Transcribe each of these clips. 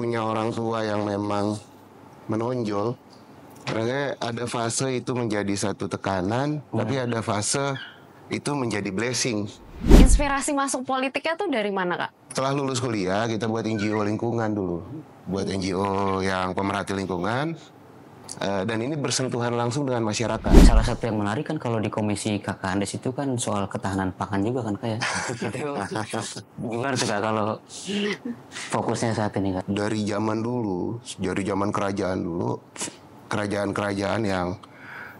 punya orang tua yang memang menonjol, karena ada fase itu menjadi satu tekanan, tapi ada fase itu menjadi blessing. Inspirasi masuk politiknya tuh dari mana, Kak? Setelah lulus kuliah, kita buat NGO lingkungan dulu. Buat NGO yang pemerhati lingkungan. Dan ini bersentuhan langsung dengan masyarakat. Salah satu yang menarik kan kalau di komisi Kakak Andes itu kan soal ketahanan pangan juga kan Kak ya. Gimana tuh Kak kalau fokusnya saat ini Kak? Dari zaman dulu, dari zaman kerajaan dulu, kerajaan-kerajaan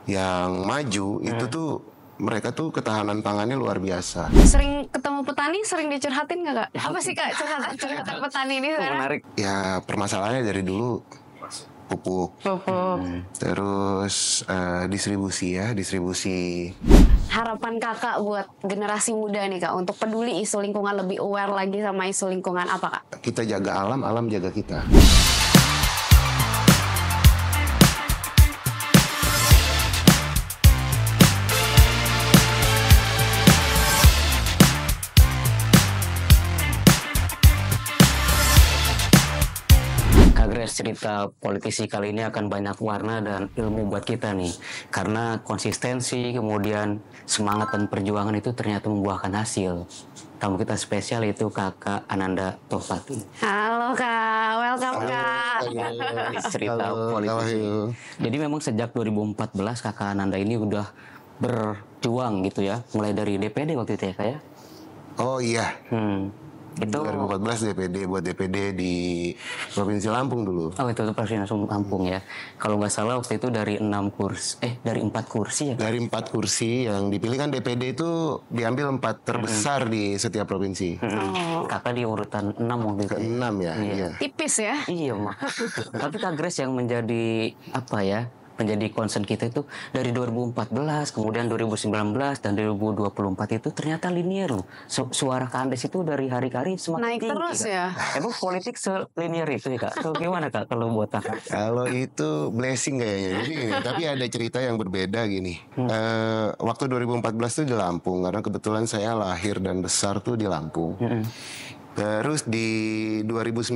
yang maju itu tuh mereka tuh ketahanan pangannya luar biasa. Sering ketemu petani, sering dicurhatin nggak, Kak? Apa sih, Kak, curhatan petani ini sekarang? Menarik. Ya permasalahannya dari dulu pupuk, terus distribusi. Harapan Kakak buat generasi muda nih, Kak, untuk peduli isu lingkungan, lebih aware lagi sama isu lingkungan apa, Kak? Kita jaga alam, alam jaga kita. Kagres, cerita politisi kali ini akan banyak warna dan ilmu buat kita nih. Karena konsistensi, kemudian semangat dan perjuangan itu ternyata membuahkan hasil. Tamu kita spesial itu Kakak Ananda Tohpati. Halo, Kak. Welcome, Kak. Cerita politisi. Jadi memang sejak 2014 Kakak Ananda ini udah berjuang gitu ya. Mulai dari DPD waktu itu ya Kak ya? Oh iya. Itu 2014 DPD, buat DPD di Provinsi Lampung dulu. Oh itu Provinsi Lampung ya. Kalau nggak salah waktu itu dari 4 kursi ya. Dari 4 kursi yang dipilih kan DPD itu diambil 4 terbesar di setiap provinsi. Kakak di urutan 6 waktu itu. Ke-6 ya. Iya. Tipis ya. Iya mak. Tapi Kagres yang menjadi apa ya? Menjadi concern kita itu dari 2014, kemudian 2019 dan 2024 itu ternyata linear loh. Suara Kak Andes itu dari hari ke hari semakin Naik tinggi, terus Kak. ya. Emang politik selinier itu ya Kak? Atau gimana Kak kalau buat Kakak? Kalau itu blessing kayaknya. Jadi gini, tapi ada cerita yang berbeda gini. Waktu 2014 tuh di Lampung, karena kebetulan saya lahir dan besar tuh di Lampung. Terus di 2019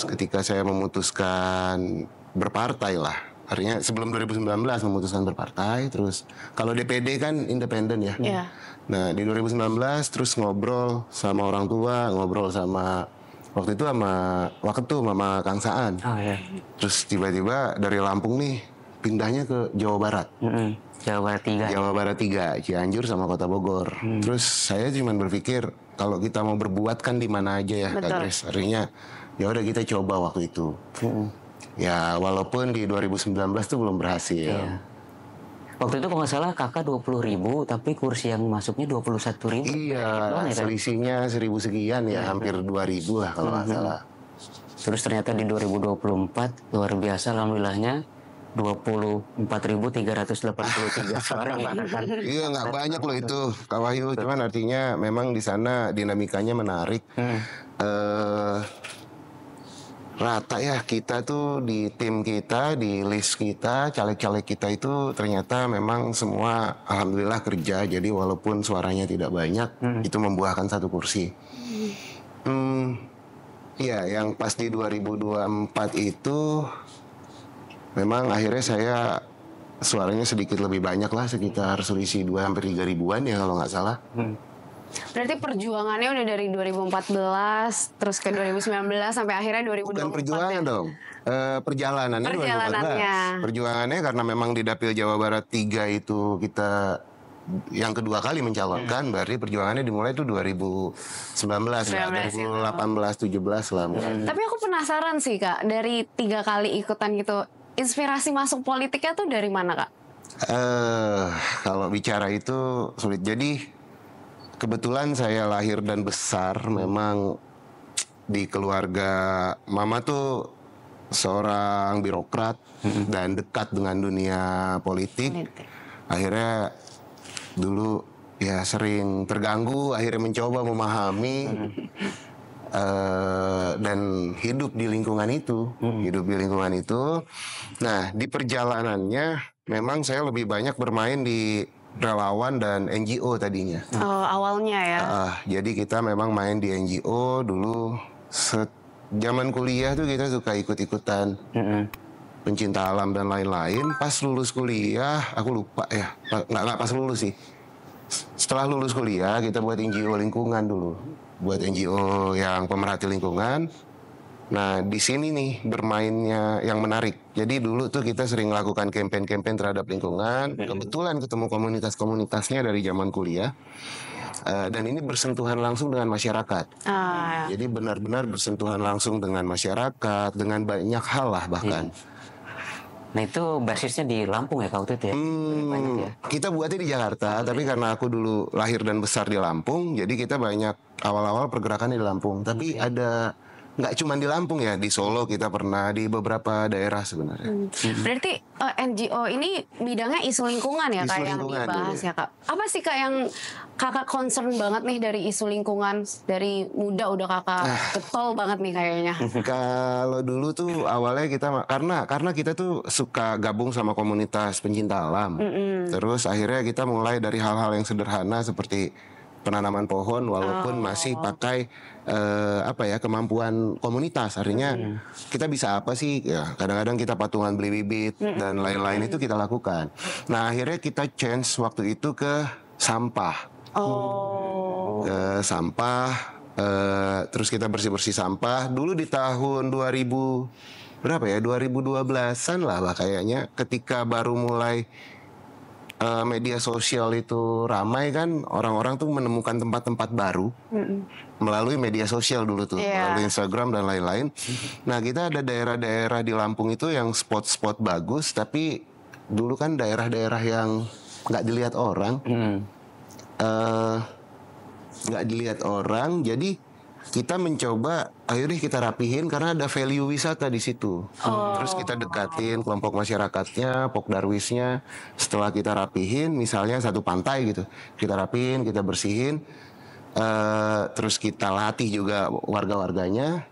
ketika saya memutuskan berpartai lah. Artinya sebelum 2019 memutuskan berpartai, terus kalau DPD kan independen ya. Iya. Nah di 2019 terus ngobrol sama orang tua, ngobrol sama waktu itu sama Mama Kang Saan. Oh iya. Terus tiba-tiba dari Lampung nih pindahnya ke Jawa Barat. Jawa Barat 3. Jawa Barat 3, Cianjur sama Kota Bogor. Terus saya cuma berpikir kalau kita mau berbuat kan di mana aja ya, Kak Grace. Artinya ya udah kita coba waktu itu. Ya walaupun di 2019 tuh belum berhasil. Iya. Waktu itu kalau nggak salah kakak 20.000, tapi kursi yang masuknya 21.000. Iya, selisihnya 1.000 sekian ya, hampir 2.000 lah kalau nggak salah. Terus ternyata di 2024 luar biasa alhamdulillahnya 24.383 suara. Iya nggak banyak loh itu Kak Wahyu, cuman artinya memang di sana dinamikanya menarik. Rata ya kita tuh di tim kita, di list kita, caleg-caleg kita itu ternyata memang semua alhamdulillah kerja. Jadi walaupun suaranya tidak banyak, itu membuahkan 1 kursi. Iya, yang pas di 2024 itu memang akhirnya saya suaranya sedikit lebih banyak lah, sekitar selisih 2-3 ribuan ya kalau nggak salah. Berarti perjuangannya udah dari 2014 terus ke 2019 sampai akhirnya 2024. Bukan perjuangan dong. Perjalanannya 2014. Perjuangannya karena memang di Dapil Jawa Barat 3 itu kita yang kedua kali mencalonkan, berarti perjuangannya dimulai itu 2019 ya, 2018 17 lah. Tapi aku penasaran sih Kak, dari 3 kali ikutan gitu, inspirasi masuk politiknya tuh dari mana Kak? Kalau bicara itu sulit. Jadi kebetulan saya lahir dan besar memang di keluarga mama tuh seorang birokrat dan dekat dengan dunia politik. Akhirnya dulu ya sering terganggu, akhirnya mencoba memahami dan hidup di lingkungan itu. Nah, di perjalanannya memang saya lebih banyak bermain di relawan dan NGO tadinya. Oh, awalnya ya. Jadi kita memang main di NGO dulu zaman kuliah tuh kita suka ikut-ikutan pencinta alam dan lain-lain. Pas lulus kuliah, aku lupa ya, nggak pas lulus sih. Setelah lulus kuliah kita buat NGO lingkungan dulu, buat NGO yang pemerhati lingkungan. Nah di sini nih bermainnya yang menarik. Jadi dulu tuh kita sering melakukan campaign-campaign terhadap lingkungan. Kebetulan ketemu komunitas-komunitasnya dari zaman kuliah. Dan ini bersentuhan langsung dengan masyarakat. Jadi benar-benar bersentuhan langsung dengan masyarakat, dengan banyak hal lah bahkan. Nah itu basisnya di Lampung ya Kak waktu itu ya? Banyak ya? Kita buatnya di Jakarta, tapi karena aku dulu lahir dan besar di Lampung, jadi kita banyak awal-awal pergerakannya di Lampung. Tapi ada, nggak cuma di Lampung ya, di Solo kita pernah, di beberapa daerah sebenarnya. Berarti NGO ini bidangnya isu lingkungan ya Isu Kak yang lingkungan, dibahas iya. ya Kak. Apa sih Kak yang Kakak concern banget nih dari isu lingkungan? Dari muda udah Kakak getol banget nih kayaknya. Kalau dulu tuh awalnya kita karena kita tuh suka gabung sama komunitas pencinta alam. Terus akhirnya kita mulai dari hal-hal yang sederhana seperti penanaman pohon walaupun masih pakai kemampuan komunitas. Artinya kita bisa apa sih? Ya, kadang-kadang kita patungan beli bibit dan lain-lain itu kita lakukan. Nah, akhirnya kita change waktu itu ke sampah. Ke sampah, terus kita bersih-bersih sampah. Dulu di tahun 2012-an lah kayaknya, ketika baru mulai media sosial itu ramai kan, orang-orang tuh menemukan tempat-tempat baru melalui media sosial dulu tuh, melalui Instagram dan lain-lain. Nah kita ada daerah-daerah di Lampung itu yang spot-spot bagus, tapi dulu kan daerah-daerah yang nggak dilihat orang. Nggak dilihat orang, jadi kita mencoba ayo deh kita rapihin karena ada value wisata di situ. Terus kita dekatin kelompok masyarakatnya, Pokdarwisnya. Setelah kita rapihin, misalnya satu pantai gitu, kita rapihin, kita bersihin, terus kita latih juga warga-warganya.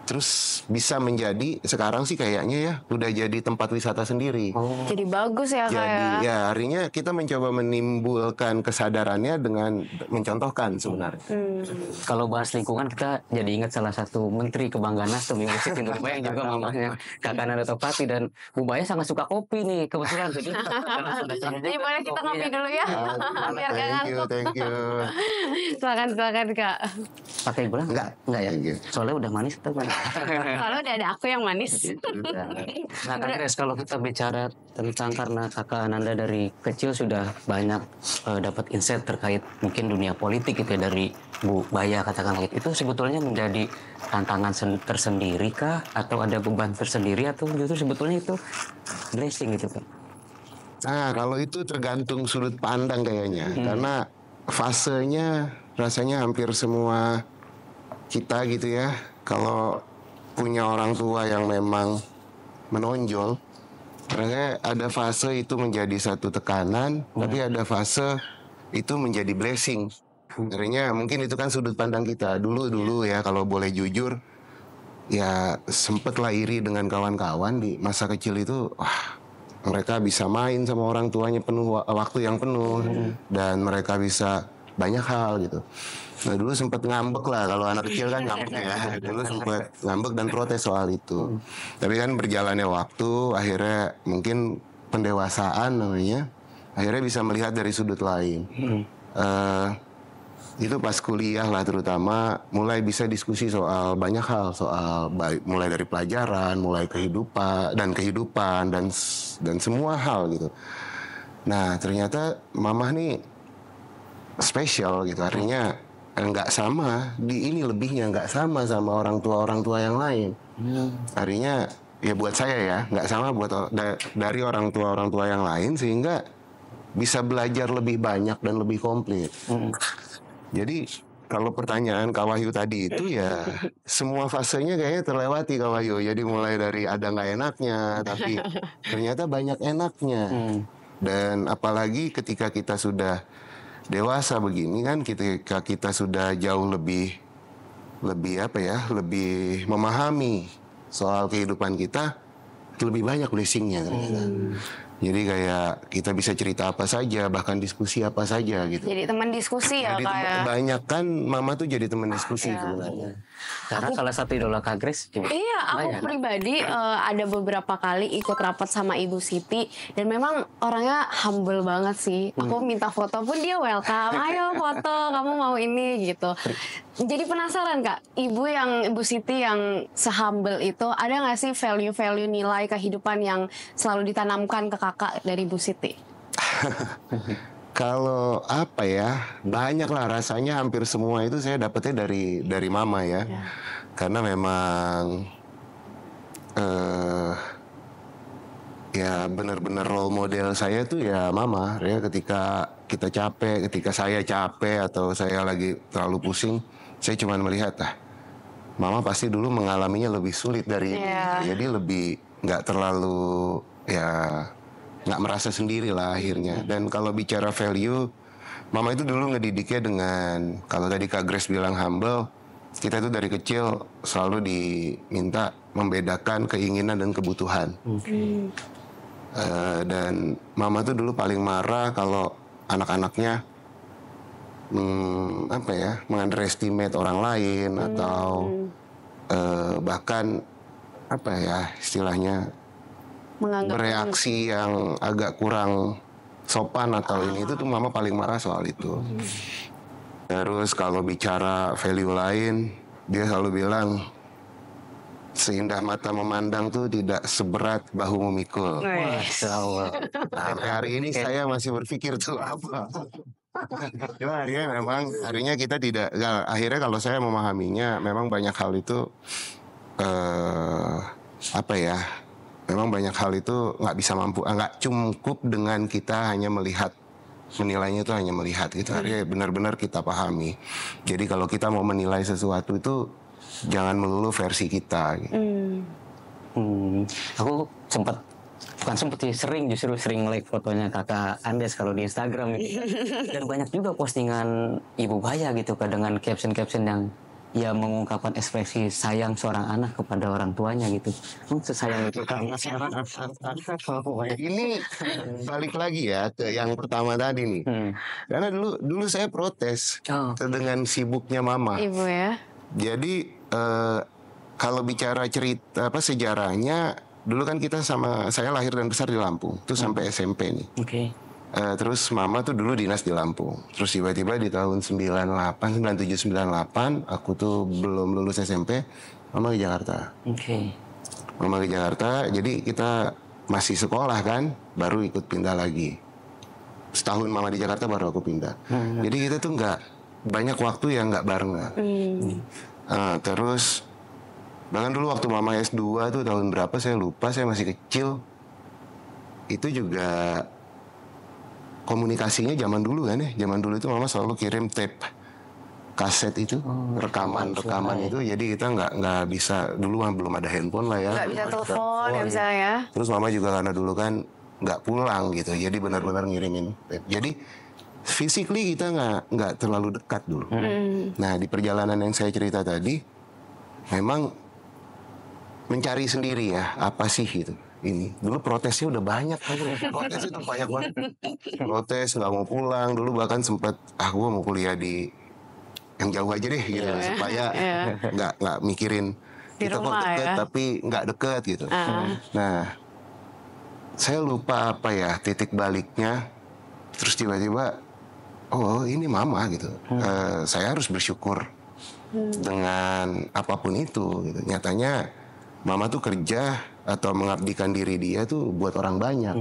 Terus bisa menjadi, sekarang sih kayaknya ya udah jadi tempat wisata sendiri. Jadi bagus ya Kak ya. Jadi ya artinya kita mencoba menimbulkan kesadarannya dengan mencontohkan sebenarnya. Kalau bahas lingkungan kita jadi ingat salah satu menteri kebanggaan Nasdem yang Siti Nurbaya yang juga mamanya Kakak Nanda Topati, dan Bu Baya sangat suka kopi nih kebetulan. Jadi boleh kita ngopi dulu ya. Biar gak ngantuk. Thank you. Silakan Kak. Pakai gula? Enggak ya. Thank you. Soalnya udah manis atau gimana? Kalau udah ada aku yang manis. Nah Kak Grace, kalau kita bicara tentang, karena Kakak Nanda dari kecil sudah banyak dapat insight terkait mungkin dunia politik gitu ya dari Bu Baya katakanlah, itu sebetulnya menjadi tantangan tersendiri kah, atau ada beban tersendiri, atau justru sebetulnya itu blessing gitu Kak? Nah kalau itu tergantung sudut pandang kayaknya, karena fasenya rasanya hampir semua kita gitu ya. Kalau punya orang tua yang memang menonjol, karena ada fase itu menjadi satu tekanan, tapi ada fase itu menjadi blessing. Artinya mungkin itu kan sudut pandang kita dulu ya, kalau boleh jujur ya sempet lah iri dengan kawan-kawan di masa kecil itu. Wah, mereka bisa main sama orang tuanya penuh waktu yang penuh, dan mereka bisa banyak hal gitu. Nah dulu sempat ngambek lah, kalau anak kecil kan ngambek ya. Dulu sempat ngambek dan protes soal itu. Tapi kan berjalannya waktu, akhirnya mungkin pendewasaan namanya, akhirnya bisa melihat dari sudut lain. Itu pas kuliah lah terutama, mulai bisa diskusi soal banyak hal, soal mulai dari pelajaran, mulai kehidupan dan semua hal gitu. Nah ternyata mamah nih spesial gitu, artinya nggak sama, di ini lebihnya nggak sama orang tua yang lain. Artinya ya buat saya ya nggak sama buat dari orang tua yang lain, sehingga bisa belajar lebih banyak dan lebih komplit. Jadi kalau pertanyaan Kak Wahyu tadi itu ya semua fasenya kayaknya terlewati Kak Wahyu. Jadi mulai dari ada nggak enaknya, tapi ternyata banyak enaknya. Dan apalagi ketika kita sudah dewasa begini kan, ketika kita sudah jauh lebih memahami soal kehidupan kita, lebih banyak blessingnya ternyata. Jadi kayak kita bisa cerita apa saja, bahkan diskusi apa saja gitu. Jadi teman diskusi ya Jadi kayak. banyak kan mama tuh jadi teman diskusi sebenarnya. Karena salah satu idola Kak Grace juga. Iya, aku banyak. pribadi ada beberapa kali ikut rapat sama Ibu Siti dan memang orangnya humble banget sih. Aku minta foto pun dia welcome, ayo foto, kamu mau ini gitu. Jadi penasaran Kak, Ibu Siti yang se-humble itu ada nggak sih value-value nilai kehidupan yang selalu ditanamkan ke kakak dari Ibu Siti? Kalau apa ya, banyak lah rasanya, hampir semua itu saya dapetnya dari mama ya. Karena memang ya benar-benar role model saya tuh ya mama ya. Ketika kita capek, ketika saya capek atau saya lagi terlalu pusing, saya cuma melihat mama pasti dulu mengalaminya lebih sulit dari ini. Jadi lebih nggak terlalu ya, nggak merasa sendiri lah akhirnya. Dan kalau bicara value, mama itu dulu ngedidiknya dengan, kalau tadi Kak Grace bilang humble, kita itu dari kecil selalu diminta membedakan keinginan dan kebutuhan. Dan mama tuh dulu paling marah kalau anak-anaknya mengunderestimate orang lain atau bahkan apa ya istilahnya, bereaksi yang agak kurang sopan atau ini, itu tuh mama paling marah soal itu. Terus kalau bicara value lain, dia selalu bilang seindah mata memandang tuh tidak seberat bahu memikul. Masya Allah. Sampai hari ini saya masih berpikir tuh apa. Cuma harinya kita tidak, akhirnya kalau saya memahaminya memang banyak hal itu memang banyak hal itu nggak bisa nggak cukup dengan kita hanya melihat, menilainya itu hanya melihat gitu. Artinya benar-benar kita pahami. Jadi kalau kita mau menilai sesuatu itu jangan melulu versi kita gitu. Aku justru sering like fotonya kakak Andes kalau di Instagram gitu. Dan banyak juga postingan Ibu Baya gitu kan, dengan caption-caption yang ya mengungkapkan ekspresi sayang seorang anak kepada orang tuanya gitu. Sesayang itu kan. Ini balik lagi ya ke yang pertama tadi nih. Karena dulu saya protes dengan sibuknya mama. Ibu ya. Jadi kalau bicara cerita sejarahnya, dulu kan saya lahir dan besar di Lampung, tuh sampai SMP nih. Terus mama tuh dulu dinas di Lampung. Terus tiba-tiba di tahun 97, 98, aku tuh belum lulus SMP, mama ke Jakarta. Mama ke Jakarta, jadi kita masih sekolah kan, baru ikut pindah lagi. Setahun mama di Jakarta baru aku pindah. Jadi kita tuh banyak waktu yang nggak barengan. Terus bahkan dulu waktu mama S2 tuh tahun berapa saya lupa, saya masih kecil. Itu juga komunikasinya zaman dulu kan ya. Zaman dulu itu mama selalu kirim tape kaset itu, rekaman itu. Jadi kita nggak bisa, dulu belum ada handphone lah ya. Nggak bisa telepon, nggak bisa ya. Terus mama juga karena dulu kan nggak pulang gitu, jadi benar-benar ngirimin tape. Jadi physically kita nggak terlalu dekat dulu. Nah di perjalanan yang saya cerita tadi, memang mencari sendiri ya, apa sih gitu. Ini dulu protesnya udah banyak, protes itu banyak banget. Protes nggak mau pulang, dulu bahkan sempat gue mau kuliah di yang jauh aja deh gitu, supaya nggak mikirin di kita kok deket tapi nggak deket gitu. Nah saya lupa apa ya titik baliknya, terus tiba-tiba oh ini mama gitu. Saya harus bersyukur dengan apapun itu gitu. Nyatanya mama tuh kerja atau mengabdikan diri dia tuh buat orang banyak.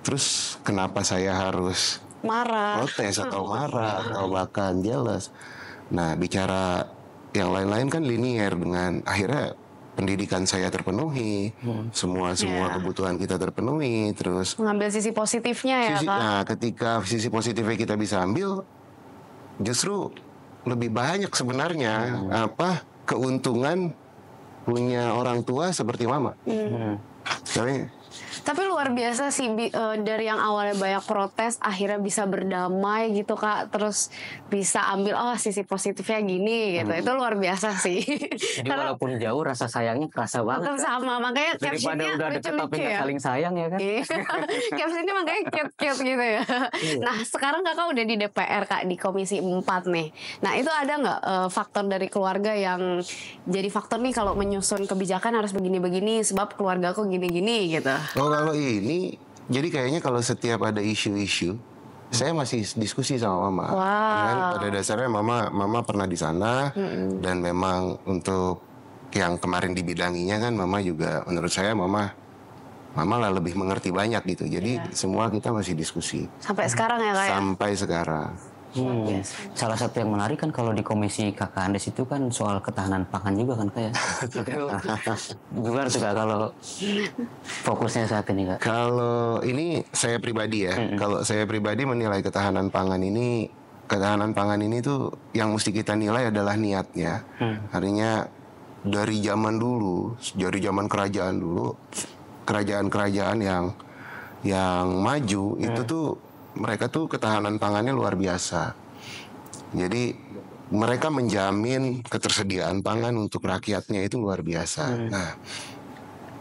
Terus kenapa saya harus protes atau marah atau bahkan jealous? Nah bicara yang lain-lain kan linier, dengan akhirnya pendidikan saya terpenuhi, semua kebutuhan kita terpenuhi, terus mengambil sisi positifnya ya Kak. Nah ketika sisi positifnya kita bisa ambil, justru lebih banyak sebenarnya keuntungan punya orang tua seperti mama. Tapi luar biasa sih dari yang awalnya banyak protes akhirnya bisa berdamai gitu Kak, terus bisa ambil sisi positifnya gini gitu. Itu luar biasa sih. Jadi Karena walaupun jauh rasa sayangnya kerasa banget. tetap sama, makanya Daripada captionnya udah deket tapi lucu-lucu nggak ya. saling sayang ya kan. Iya. Captionnya makanya cute-cute gitu ya. Nah sekarang Kakak udah di DPR Kak, di Komisi 4 nih. Nah itu ada nggak faktor dari keluarga yang jadi faktor nih kalau menyusun kebijakan harus begini-begini sebab keluarga aku gini-gini gitu. Oh kalau ini, jadi kayaknya kalau setiap ada isu-isu, saya masih diskusi sama mama. Wow. Dan pada dasarnya mama pernah di sana dan memang untuk yang kemarin dibidanginya kan mama juga menurut saya mama lah lebih mengerti banyak gitu. Jadi semua kita masih diskusi Sampai sekarang ya Kak ya? sampai sekarang. Salah satu yang menarik kan kalau di komisi Kakak Andes itu kan soal ketahanan pangan juga kan Kak ya. Gimana tuh Kak kalau fokusnya saat ini Kak? Kalau ini saya pribadi ya, kalau saya pribadi menilai ketahanan pangan ini tuh yang mesti kita nilai adalah niatnya. Artinya dari zaman dulu, dari zaman kerajaan dulu, kerajaan-kerajaan yang maju itu tuh mereka tuh ketahanan pangannya luar biasa. Jadi mereka menjamin ketersediaan pangan untuk rakyatnya itu luar biasa. Nah,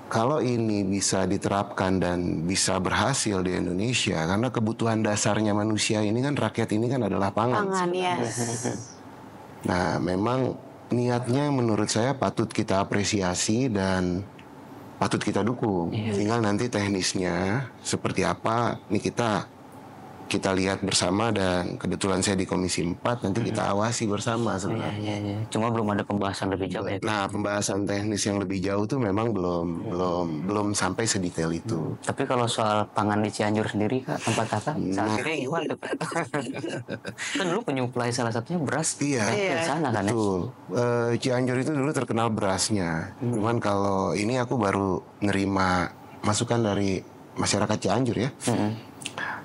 kalau ini bisa diterapkan dan bisa berhasil di Indonesia, karena kebutuhan dasarnya manusia ini kan rakyat ini kan adalah pangan. Pangan ya. Nah, memang niatnya menurut saya patut kita apresiasi dan patut kita dukung. Tinggal nanti teknisnya seperti apa, nih kita lihat bersama dan kebetulan saya di Komisi 4 nanti kita awasi bersama sebenarnya. Iya. Cuma belum ada pembahasan lebih jauh ya. Nah, pembahasan teknis yang lebih jauh tuh memang belum sampai sedetail itu. Tapi kalau soal pangan di Cianjur sendiri Kak, tempat Kakak saat ini gimana tuh Kak? Kan dulu penyuplai salah satunya beras Iya. ke sana kan ya. Betul. Cianjur itu dulu terkenal berasnya. Cuman kalau ini aku baru nerima masukan dari masyarakat Cianjur ya.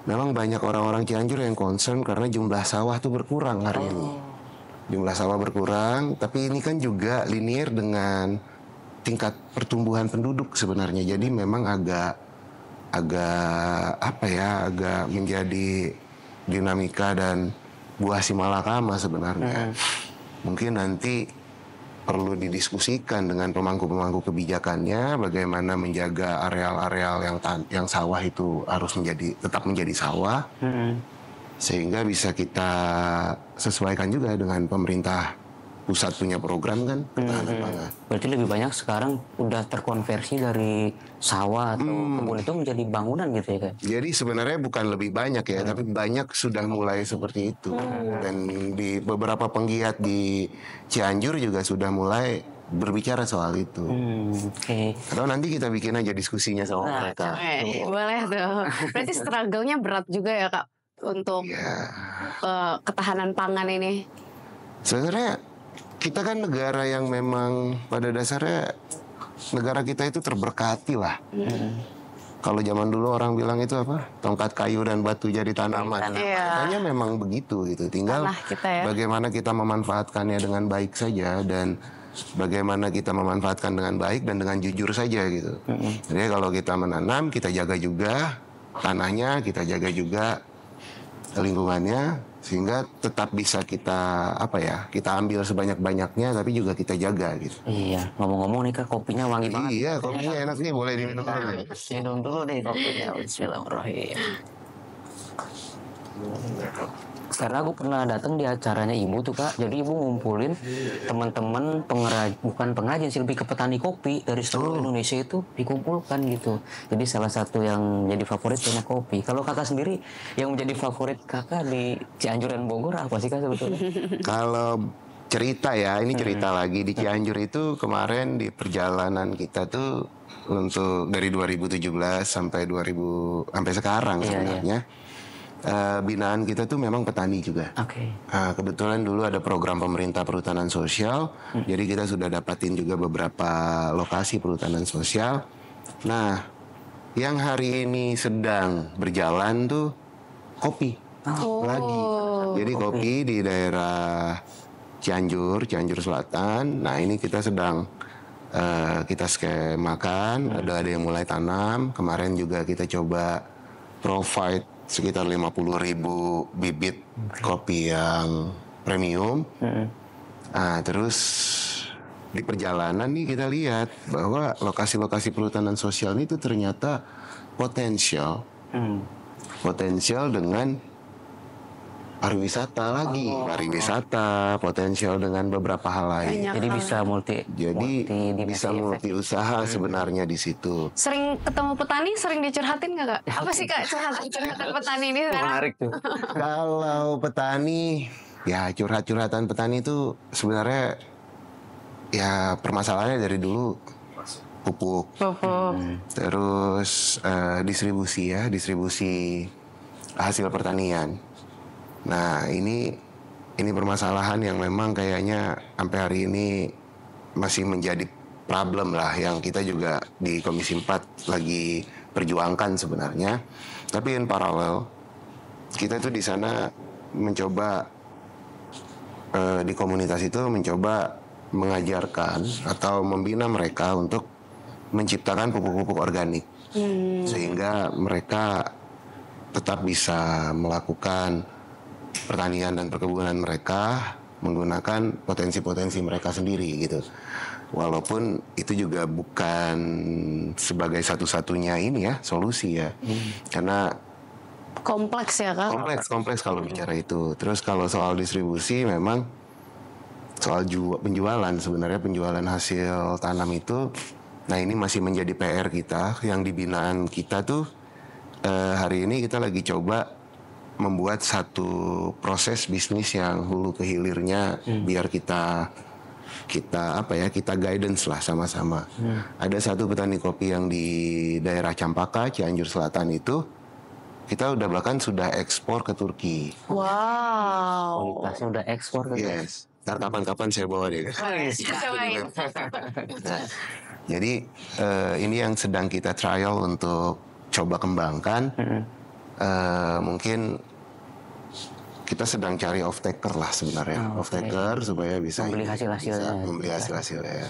Memang banyak orang-orang Cianjur yang concern karena jumlah sawah tuh berkurang hari ini. Jumlah sawah berkurang, tapi ini kan juga linear dengan tingkat pertumbuhan penduduk sebenarnya. Jadi memang agak menjadi dinamika dan buah si malakama sebenarnya. Mungkin nanti perlu didiskusikan dengan pemangku-pemangku kebijakannya bagaimana menjaga areal-areal yang sawah itu harus tetap menjadi sawah sehingga bisa kita sesuaikan juga dengan pemerintah pusat punya program kan ketahanan pangan. Berarti lebih banyak sekarang udah terkonversi dari sawah atau kebun itu menjadi bangunan gitu ya Kak? Jadi sebenarnya bukan lebih banyak ya, tapi banyak sudah mulai seperti itu. Dan di beberapa penggiat di Cianjur juga sudah mulai berbicara soal itu. Oke. Atau nanti kita bikin aja diskusinya sama mereka. Boleh tuh. Berarti struggle-nya berat juga ya Kak untuk ketahanan pangan ini. Sebenarnya kita kan negara yang memang pada dasarnya negara kita itu terberkati lah. Kalau zaman dulu orang bilang itu apa? Tongkat kayu dan batu jadi tanaman. Katanya memang begitu gitu. Tinggal kita ya. bagaimana kita memanfaatkannya dengan baik saja dan bagaimana kita memanfaatkan dengan baik dan dengan jujur saja gitu. Jadi kalau kita menanam, kita jaga juga tanahnya, kita jaga juga lingkungannya sehingga tetap bisa kita kita ambil sebanyak-banyaknya tapi juga kita jaga gitu. Iya, ngomong-ngomong nih Kak, kopinya wangi banget. Iya, kopinya enak nih, boleh diminum dulu. Minum dulu nih kopinya. Bismillahirrahmanirrahim. Karena aku pernah datang di acaranya ibu tuh Kak. Jadi ibu ngumpulin teman-teman bukan pengrajin sih, lebih ke petani kopi dari seluruh Indonesia itu dikumpulkan gitu. Jadi salah satu yang jadi favorit banyak kopi. Kalau Kakak sendiri yang menjadi favorit Kakak di Cianjur dan Bogor apa sih Kak sebetulnya? Kalau cerita ya, ini cerita lagi di Cianjur itu kemarin di perjalanan kita tuh untuk dari 2017 sampai sekarang sebenarnya. Binaan kita tuh memang petani juga. Kebetulan dulu ada program pemerintah perhutanan sosial, jadi kita sudah dapatin juga beberapa lokasi perhutanan sosial. Nah, yang hari ini sedang berjalan tuh kopi lagi. Jadi kopi di daerah Cianjur Selatan. Nah, ini kita sedang kita skemakan, ada yang mulai tanam. Kemarin juga kita coba provide sekitar 50.000 bibit kopi yang premium. Nah, terus di perjalanan nih kita lihat bahwa lokasi-lokasi perhutanan sosial ini tuh ternyata potensial dengan pariwisata potensial dengan beberapa hal lain. Jadi bisa multi usaha sebenarnya di situ. Sering ketemu petani, sering dicurhatin nggak Kak? Apa sih Kak curhatan petani ini sekarang? Menarik tuh. Kalau petani, ya curhatan petani itu sebenarnya ya permasalahannya dari dulu pupuk. Terus distribusi hasil pertanian. Nah, ini permasalahan yang memang kayaknya sampai hari ini masih menjadi problem lah yang kita juga di Komisi 4 lagi perjuangkan sebenarnya. Tapi in paralel kita tuh di sana mencoba di komunitas itu mencoba mengajarkan atau membina mereka untuk menciptakan pupuk-pupuk organik sehingga mereka tetap bisa melakukan pertanian dan perkebunan mereka menggunakan potensi-potensi mereka sendiri gitu. Walaupun itu juga bukan sebagai satu-satunya ini ya solusi ya, karena kompleks ya Kak? Kompleks kalau bicara itu. Terus kalau soal distribusi memang soal penjualan sebenarnya penjualan hasil tanam itu, nah ini masih menjadi PR kita yang di binaan kita tuh hari ini kita lagi coba membuat satu proses bisnis yang hulu ke hilirnya biar kita guidance lah sama-sama. Ada satu petani kopi yang di daerah Campaka, Cianjur Selatan itu kita sudah ekspor ke Turki. Wow. Kualitasnya udah ekspor ke Yes. Ntar kapan-kapan saya bawa deh. Cobain. Nah, jadi ini yang sedang kita trial untuk coba kembangkan. Mungkin kita sedang cari off taker lah sebenarnya, off taker supaya bisa membeli hasil-hasilnya. Membeli hasil-hasilnya.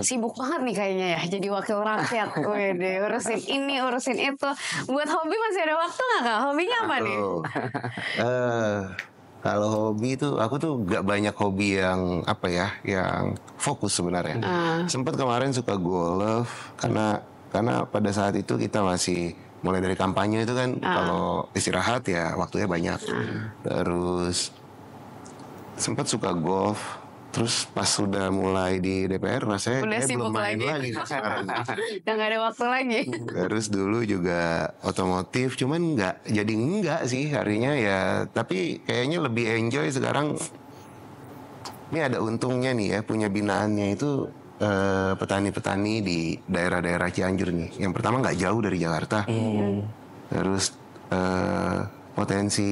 Sibuk banget nih kayaknya ya jadi wakil rakyat. Wede, urusin ini, urusin itu. Buat hobi masih ada waktu nggak Kak? Hobinya apa nih? Kalau hobi itu aku tuh gak banyak hobi yang yang fokus sebenarnya. Sempat kemarin suka golf karena pada saat itu kita masih mulai dari kampanye itu kan kalau istirahat ya waktunya banyak. Terus sempat suka golf. Terus pas sudah mulai di DPR rasanya belum main lagi sekarang. Udah gak ada waktu lagi. Terus dulu juga otomotif, cuman enggak sih harinya ya. Tapi kayaknya lebih enjoy sekarang. Ini ada untungnya nih ya punya binaannya itu petani-petani di daerah-daerah Cianjur nih. Yang pertama nggak jauh dari Jakarta. Terus potensi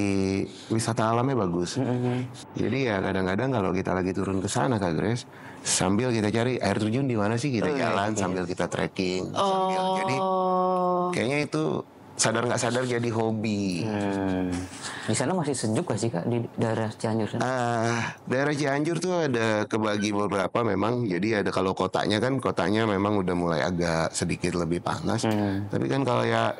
wisata alamnya bagus. Jadi ya kadang-kadang kalau kita lagi turun ke sana Kak Grace, sambil kita cari air terjun di mana sih, kita jalan sambil kita trekking. Jadi kayaknya itu sadar nggak sadar jadi hobi. Di sana masih sejuk gak sih Kak di daerah Cianjur? Daerah Cianjur tuh ada kebagi beberapa memang. Jadi ada kalau kotanya memang udah mulai agak sedikit lebih panas. Tapi kan kalau ya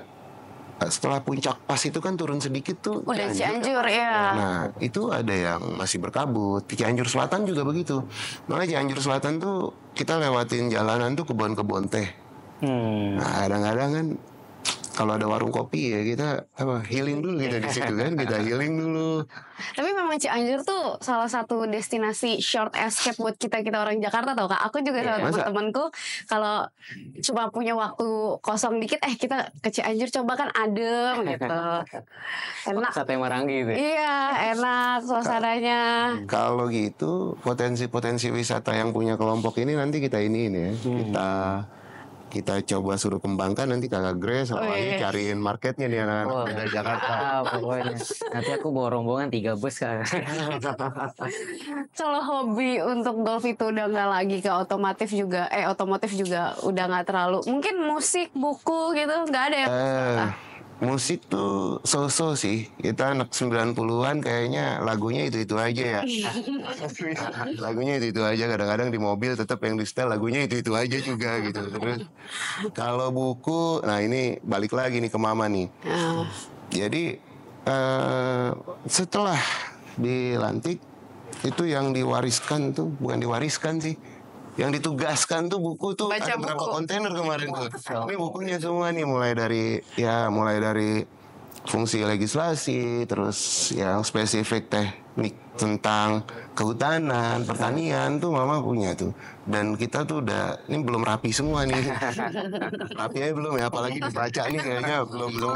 setelah puncak pas itu kan turun sedikit tuh udah Cianjur ya. Nah itu ada yang masih berkabut. Di Cianjur Selatan juga begitu. Makanya Cianjur Selatan tuh kita lewatin jalanan tuh kebun-kebun teh. Nah kadang-kadang kan kalau ada warung kopi ya kita healing dulu gitu di situ kan, kita healing dulu. Tapi memang Cianjur tuh salah satu destinasi short escape buat kita orang Jakarta tau Kak. Aku juga sama teman-temanku kalau cuma punya waktu kosong dikit, kita ke Cianjur coba kan adem gitu. Enak. Sate Marangi gitu. Iya, enak suasananya. Kalau gitu potensi-potensi wisata yang punya kelompok ini nanti kita kita coba suruh kembangkan. Nanti Kakak Grace sama Ayu cariin marketnya nih anak-anak dari Jakarta. Pokoknya nanti aku bawa rombongan 3 bus Kak. Kalau hobi untuk golf itu udah nggak lagi ke otomotif juga udah nggak terlalu. Mungkin musik, buku gitu nggak ada ya? musik tuh so-so sih. Kita anak 90-an kayaknya lagunya itu-itu aja ya. Lagunya itu-itu aja, kadang-kadang di mobil tetap yang di setel lagunya itu-itu aja juga gitu. Terus kalau buku, nah ini balik lagi nih ke mama nih. Jadi setelah dilantik itu yang diwariskan tuh, bukan diwariskan sih, yang ditugaskan tuh buku tuh Baca ada berapa buku. kontainer kemarin tuh. Ini bukunya semua nih, mulai dari fungsi legislasi, terus yang spesifik teknik tentang kehutanan, pertanian tuh mama punya tuh. Dan kita tuh udah, ini belum rapi semua nih. Rapi aja belum ya, apalagi dibaca nih kayaknya belum.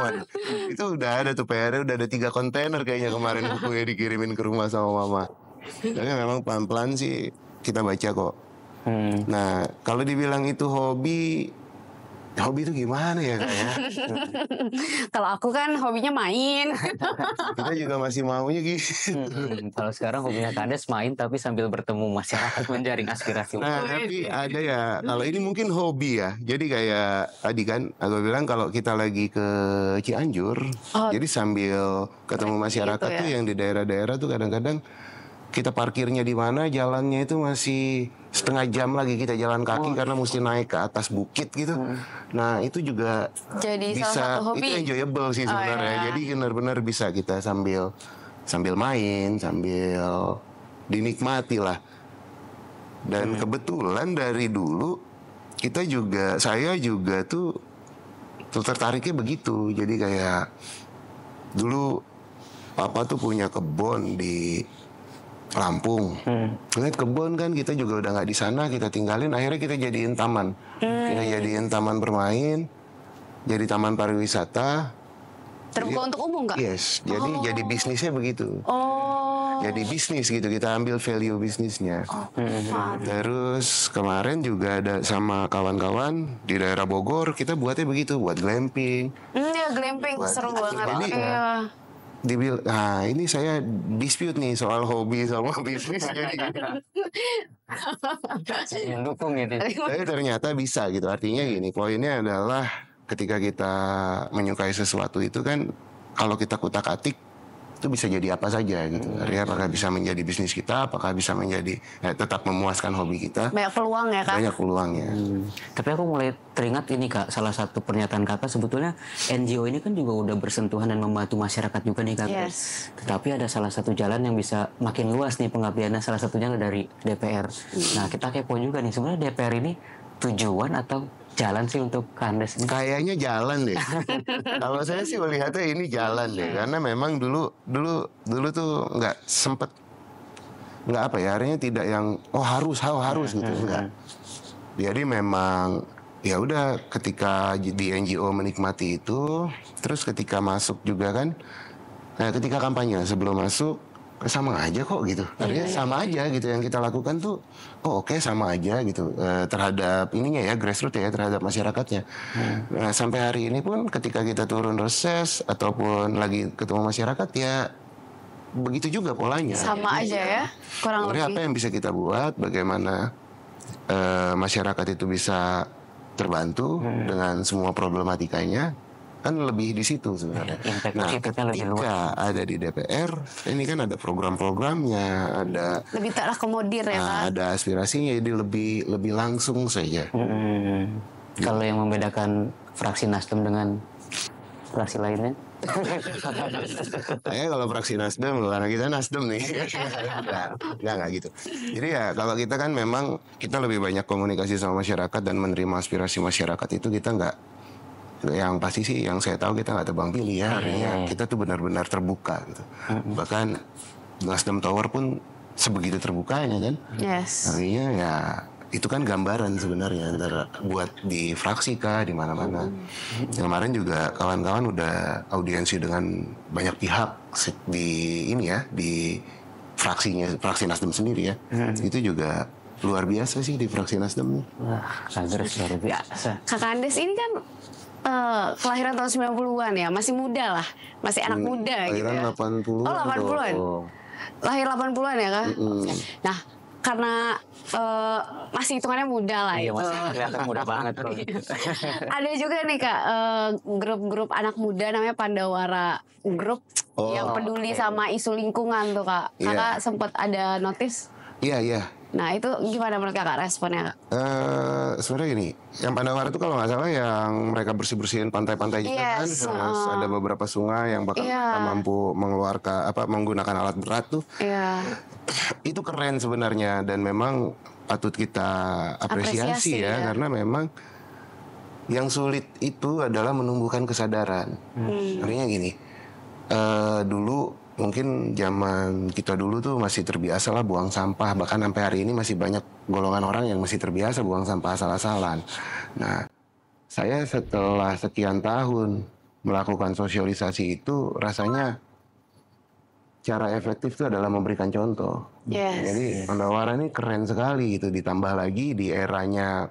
Itu udah ada tuh PR, udah ada 3 kontainer kayaknya kemarin bukunya dikirimin ke rumah sama mama. Tapi memang pelan-pelan sih kita baca kok. Nah, kalau dibilang itu hobi itu gimana ya Kak ya? Kalau aku kan hobinya main. Kita juga masih maunya gitu. Kalau sekarang hobinya Kandes main tapi sambil bertemu masyarakat menjaring aspirasi. Nah, tapi ada ya, kalau ini mungkin hobi ya. Jadi kayak tadi kan aku bilang kalau kita lagi ke Cianjur, jadi sambil ketemu masyarakat gitu ya. tuh yang di daerah-daerah tuh kadang-kadang kita parkirnya di mana, jalannya itu masih setengah jam lagi kita jalan kaki karena mesti naik ke atas bukit gitu. Nah, itu juga Jadi salah bisa, satu hobi. itu enjoyable sih sebenarnya. iya. Jadi benar-benar bisa kita sambil main, sambil dinikmati lah. Dan kebetulan dari dulu saya juga tuh tertariknya begitu. Jadi kayak dulu papa tuh punya kebun di Lampung. Lihat kebun kan, kita juga udah nggak di sana, kita tinggalin, akhirnya kita jadiin taman. Kita jadiin taman bermain, jadi taman pariwisata. Terbuka untuk umum nggak? Yes, jadi bisnisnya begitu. Oh. Jadi bisnis gitu, kita ambil value bisnisnya. Terus kemarin juga ada sama kawan-kawan di daerah Bogor, kita buatnya begitu, buat glamping. Ya glamping seru banget. Jadi, Iya. Nah ini saya dispute nih soal hobi sama bisnis. Mendukung gitu. Tapi ternyata bisa gitu. Artinya gini, poinnya adalah ketika kita menyukai sesuatu itu kan, kalau kita kutak-atik itu bisa jadi apa saja gitu. Artinya apakah bisa menjadi bisnis kita, apakah bisa menjadi tetap memuaskan hobi kita. Banyak peluang ya Kak? Banyak peluangnya. Tapi aku mulai teringat ini Kak, salah satu pernyataan Kakak sebetulnya NGO ini kan juga udah bersentuhan dan membantu masyarakat juga nih Kak. Yes. Tetapi ada salah satu jalan yang bisa makin luas nih pengabdiannya, salah satunya dari DPR. Nah kita kepo juga nih, sebenarnya DPR ini tujuan atau jalan sih untuk Kandes ini? Kayaknya jalan deh. Kalau saya sih melihatnya ini jalan deh, karena memang dulu tuh nggak sempet, nggak apa ya, artinya tidak yang harus gitu, enggak. Jadi memang ya udah, ketika di NGO menikmati itu, terus ketika masuk juga kan, ketika kampanye sebelum masuk sama aja kok gitu, artinya sama aja gitu yang kita lakukan tuh, oke, sama aja gitu terhadap ininya ya, grassroots ya, terhadap masyarakatnya. Nah, sampai hari ini pun ketika kita turun reses ataupun lagi ketemu masyarakat ya begitu juga polanya. Sama aja ya, kurang Sebenarnya lebih. apa yang bisa kita buat, bagaimana masyarakat itu bisa terbantu dengan semua problematikanya, kan lebih di situ sebenarnya. Nah, Impactnya lebih luas. ketika ada di DPR, ini kan ada program-programnya, ada Lebih terakomodir ya Kak? ada aspirasinya, jadi lebih langsung saja. Kalau yang membedakan fraksi Nasdem dengan fraksi lainnya? Saya kalau fraksi Nasdem, karena kita Nasdem nih. Enggak gitu. Jadi ya kalau kita kan memang kita lebih banyak komunikasi sama masyarakat dan menerima aspirasi masyarakat, itu kita nggak, yang pasti sih yang saya tahu kita nggak tebang pilih ya. Artinya kita tuh benar-benar terbuka gitu. Bahkan Nasdem Tower pun sebegitu terbukanya kan. Yes. Artinya ya itu kan gambaran sebenarnya antara buat di fraksi kah, di mana-mana. Kemarin juga kawan-kawan udah audiensi dengan banyak pihak di ini ya, di fraksi Nasdem sendiri ya. Itu juga luar biasa sih di fraksi Nasdem nih. Wah, Kandes luar biasa. Kak Kandes ini kan kelahiran tahun 90-an ya, masih muda lah, masih anak muda gitu Kelahiran ya. 80-an. Oh 80-an. Lahir 80-an ya Kak? Nah, karena masih hitungannya muda lah Iya, itu. masih kelihatan muda banget tuh. Ada juga nih Kak grup-grup anak muda namanya Pandawara Group yang peduli sama isu lingkungan tuh Kak. Kakak sempat ada notice? Iya, iya. Nah itu gimana menurut Kakak responnya Kak? Sebenarnya gini, yang Pandawara itu kalau nggak salah yang mereka bersih-bersihin pantai-pantai juga kan, terus ada beberapa sungai yang bakal mampu mengeluarkan menggunakan alat berat tuh. Iya. Itu keren sebenarnya dan memang patut kita apresiasi ya, karena memang yang sulit itu adalah menumbuhkan kesadaran. Artinya gini, dulu mungkin zaman kita dulu tuh masih terbiasa lah buang sampah, bahkan sampai hari ini masih banyak golongan orang yang masih terbiasa buang sampah asal-asalan. Nah, saya setelah sekian tahun melakukan sosialisasi itu rasanya cara efektif itu adalah memberikan contoh. Jadi Pandawara ini keren sekali gitu, ditambah lagi di eranya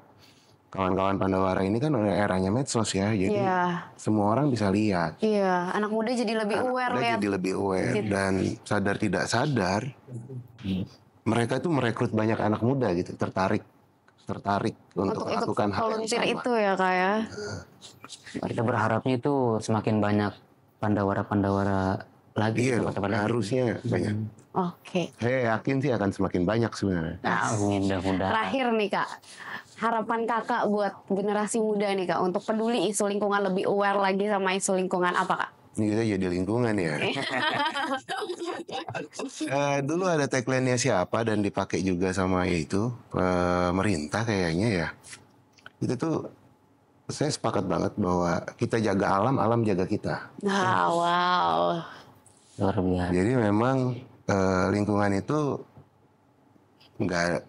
kawan-kawan Pandawara ini kan eranya medsos ya, jadi semua orang bisa lihat. Iya, anak muda jadi lebih aware ya. Jadi lebih aware dan sadar tidak sadar mereka itu merekrut banyak anak muda gitu, tertarik untuk melakukan hal yang sama. Itu ya Kak ya. Kita berharapnya itu semakin banyak Pandawara-Pandawara lagi. Iya, harusnya banyak. Oke. Saya yakin sih akan semakin banyak sebenarnya. Mudah-mudahan. Terakhir nih Kak, harapan Kakak buat generasi muda nih Kak untuk peduli isu lingkungan, lebih aware lagi sama isu lingkungan apa Kak? Ini kita jadi lingkungan ya. Dulu ada tagline-nya siapa dan dipakai juga sama itu pemerintah kayaknya ya. Itu tuh saya sepakat banget bahwa kita jaga alam, alam jaga kita. Wow. Luar biasa. Jadi memang lingkungan itu nggak,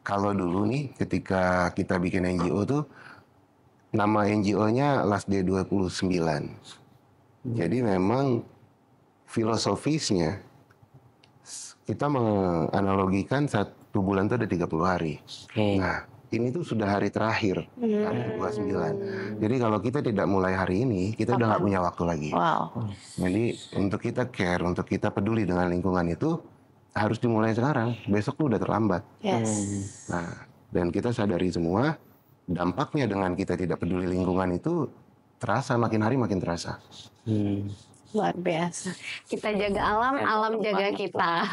kalau dulu nih ketika kita bikin NGO tuh nama NGO-nya Last Day 29. Jadi memang filosofisnya kita menganalogikan 1 bulan itu ada 30 hari. Nah, ini tuh sudah hari terakhir, hari 29. Jadi kalau kita tidak mulai hari ini, kita udah nggak punya waktu lagi. Jadi untuk kita care, untuk kita peduli dengan lingkungan itu harus dimulai sekarang. Besok tuh udah terlambat. Nah, dan kita sadari semua dampaknya dengan kita tidak peduli lingkungan itu terasa, makin hari makin terasa. Luar biasa. Kita jaga alam, alam jaga kita.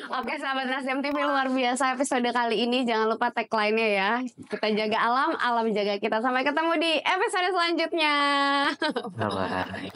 Oke sahabat Nasdem TV, luar biasa episode kali ini. Jangan lupa tagline-nya ya. Kita jaga alam, alam jaga kita. Sampai ketemu di episode selanjutnya. Bye-bye.